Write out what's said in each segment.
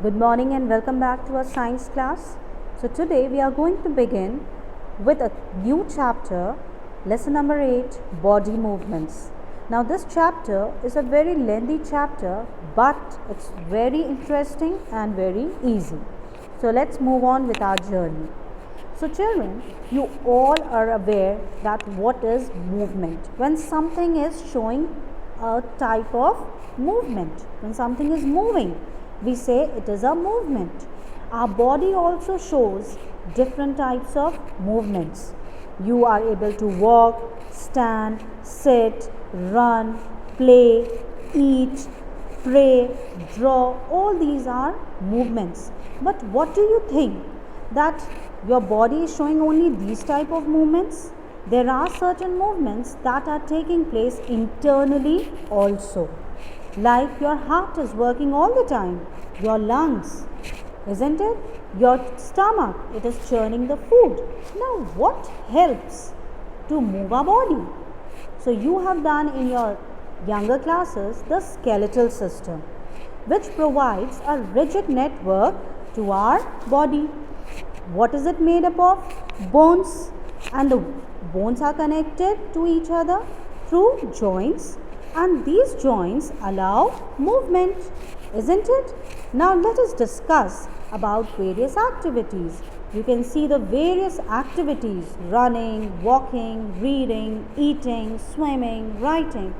Good morning and welcome back to our science class. So today we are going to begin with a new chapter, lesson number 8, body movements. Now this chapter is a very lengthy chapter, but it's very interesting and very easy. So let's move on with our journey. So children, you all are aware that what is movement. When something is showing a type of movement, when something is moving, we say it is a movement. Our body also shows different types of movements. You are able to walk, stand, sit, run, play, eat, pray, draw. All these are movements. But what do you think? That your body is showing only these type of movements? There are certain movements that are taking place internally also. Like your heart is working all the time, your lungs, isn't it? Your stomach, it is churning the food. Now what helps to move our body? So you have done in your younger classes the skeletal system, which provides a rigid network to our body. What is it made up of? Bones, and the bones are connected to each other through joints, and these joints allow movement, isn't it? Now let us discuss about various activities. You can see the various activities: running, walking, reading, eating, swimming, writing.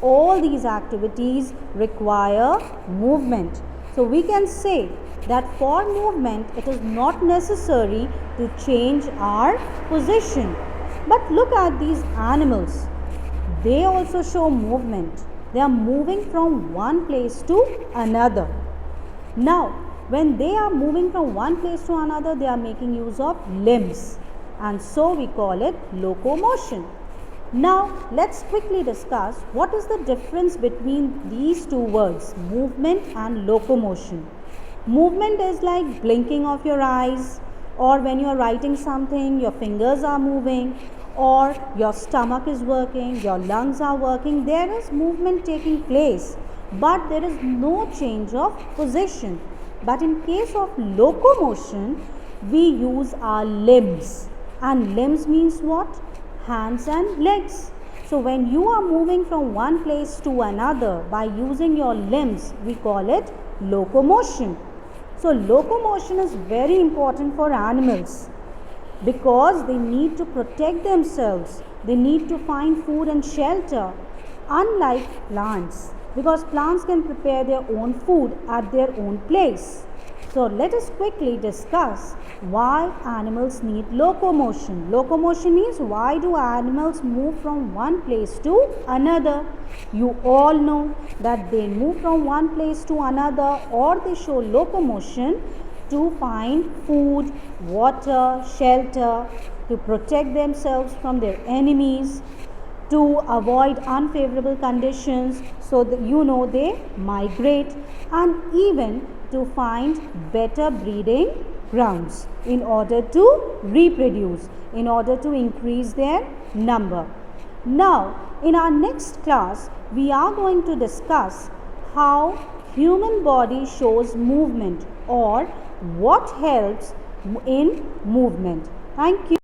All these activities require movement. So we can say that for movement it is not necessary to change our position. But look at these animals. They also show movement. They are moving from one place to another. Now, when they are moving from one place to another, they are making use of limbs, and so we call it locomotion. Now, let's quickly discuss what is the difference between these two words, movement and locomotion. Movement is like blinking of your eyes, or when you are writing something, your fingers are moving, or your stomach is working, your lungs are working. There is movement taking place, but there is no change of position. But in case of locomotion, we use our limbs, and limbs means what? Hands and legs. So when you are moving from one place to another by using your limbs, we call it locomotion. So locomotion is very important for animals because they need to protect themselves. They need to find food and shelter, unlike plants, because plants can prepare their own food at their own place. So let us quickly discuss why animals need locomotion. Locomotion means why do animals move from one place to another. You all know that they move from one place to another, or they show locomotion to find food, water, shelter, to protect themselves from their enemies, to avoid unfavorable conditions, so that they migrate, and even to find better breeding grounds in order to reproduce, in order to increase their number. Now, in our next class, we are going to discuss how human body shows movement, or what helps in movement. Thank you.